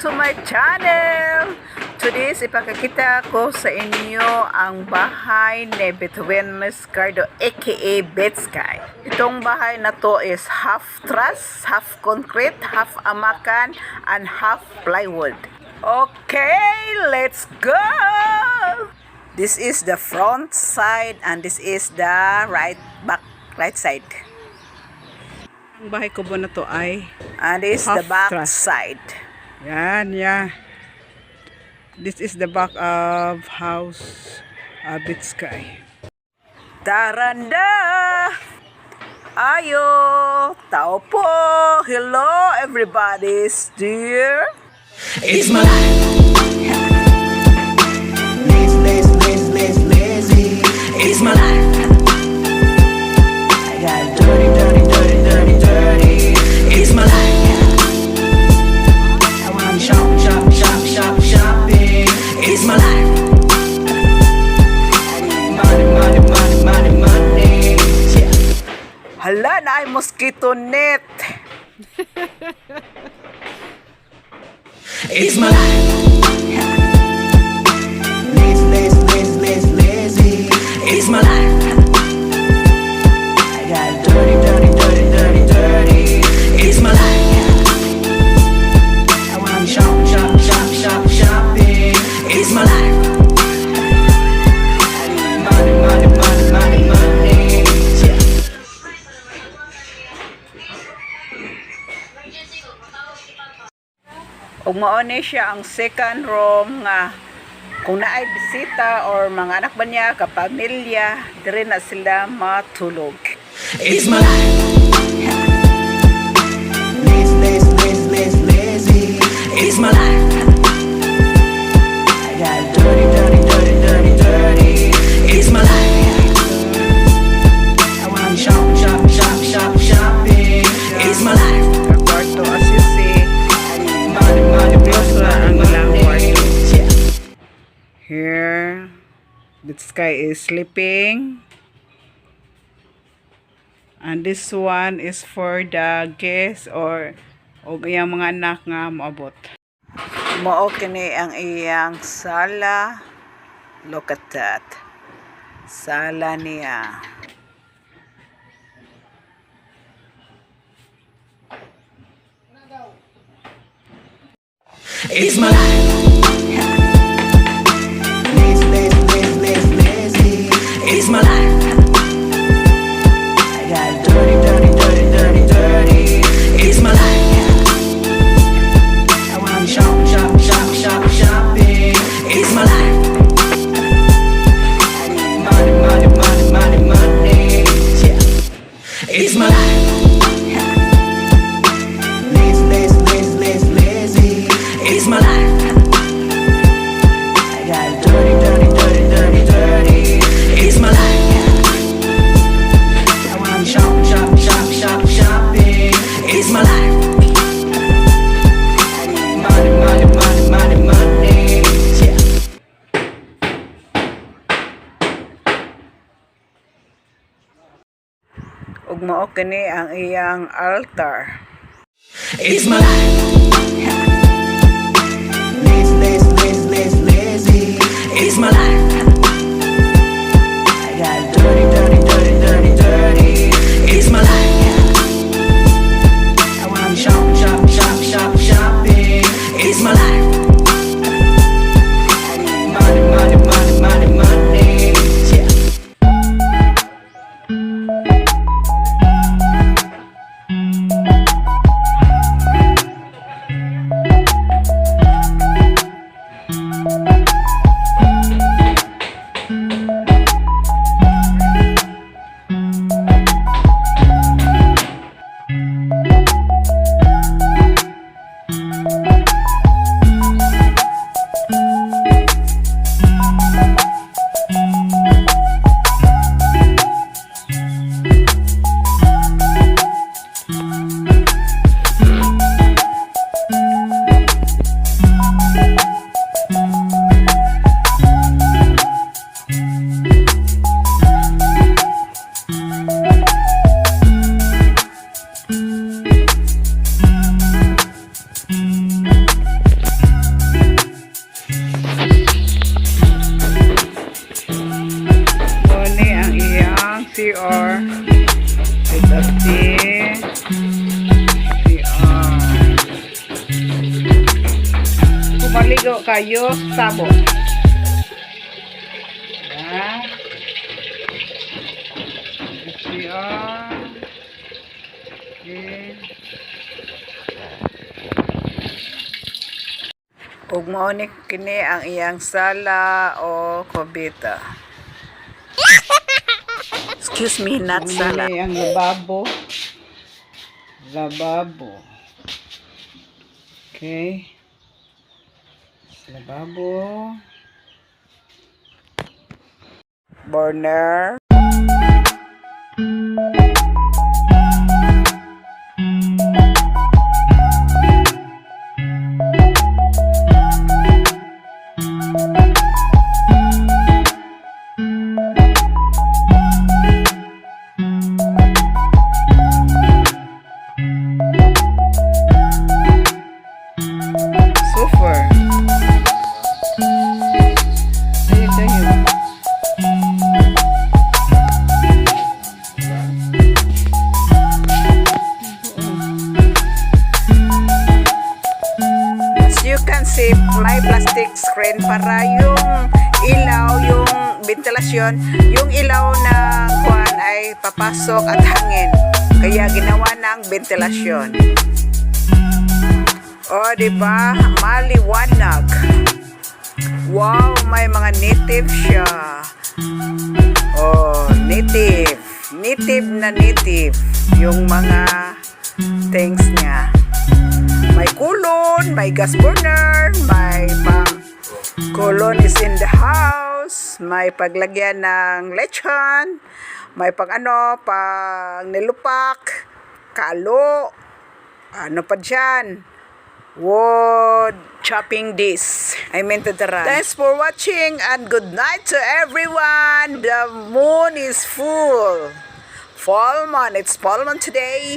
to my channel! Today, ipakakita ko sa inyo ang bahay ni Between Miscardo aka Betsky. Itong bahay na to is half truss, half concrete, half amakan, and half plywood. Okay, let's go! This is the front side and this is the right side. Ang bahay ko na to ay and this is the back side. Yan, yeah. This is the back of house Betsky. Taranda! Ayo! Tao po! Hello everybody! Dear! It's my life. Lazy. It's my life. I got dirty. It's my life. I wanna shopping. It's my life. I need money. Yeah. Hala na ay mosquito net! It's my life. Lazy. It's my life. I got dirty. It's my life. I wanna shopping. It's my life. I need money. Yeah. Ug mao ni siya ang second room nga kung naay bisita or mga anak ba niya, kapamilya, dire na sila matulog. It's my life. Lazy. It's my life. I got dirty. It's my life. I wanna shopping. It's my life. Kwarto as you see, Money. ang ilang kwarto. Here, Betsky is sleeping. And this one is for the guests or iyang mga anak nga moabot. Mao kini ang iyang sala. Look at that. Sala niya. It's my life. Lazy. It's my life. I got dirty. It's my life. I wanna shopping. It's my life. I need money. Yeah. It's my life. Lazy. It's my life. I got dirty. It's my life. I wanna shopping. It's my life. I need money. Yeah. Ug mao kini ang iyang altar. It's my life. Lazy. It's my life. I got dirty. It's my life. I wanna shopping. It's my life. I need money. Yeah. kayo sabo. Yan. Siya. Okay. Ug mao ni kini ang iyang sala o kubita. Excuse me, not sala. Ini ang lababo. Lababo. Okay. Lababo. Burner. Super. Ito yun. As you can see, may plastic screen para yung ilaw, yung ventilasyon, yung ilaw na kuwan ay papasok at hangin. Kaya ginawa ng ventilasyon. O, diba? Maliwanag. Wow, may mga native siya. Oh, native. Native na native. Yung mga things niya. May kulon, may gas burner, may pang kulon is in the house, may paglagyan ng lechon, may pang nilupak, kalo, ano pa dyan? Wood chopping this. I meant to run. Thanks for watching and good night to everyone. The moon is full. Full moon. It's full moon today.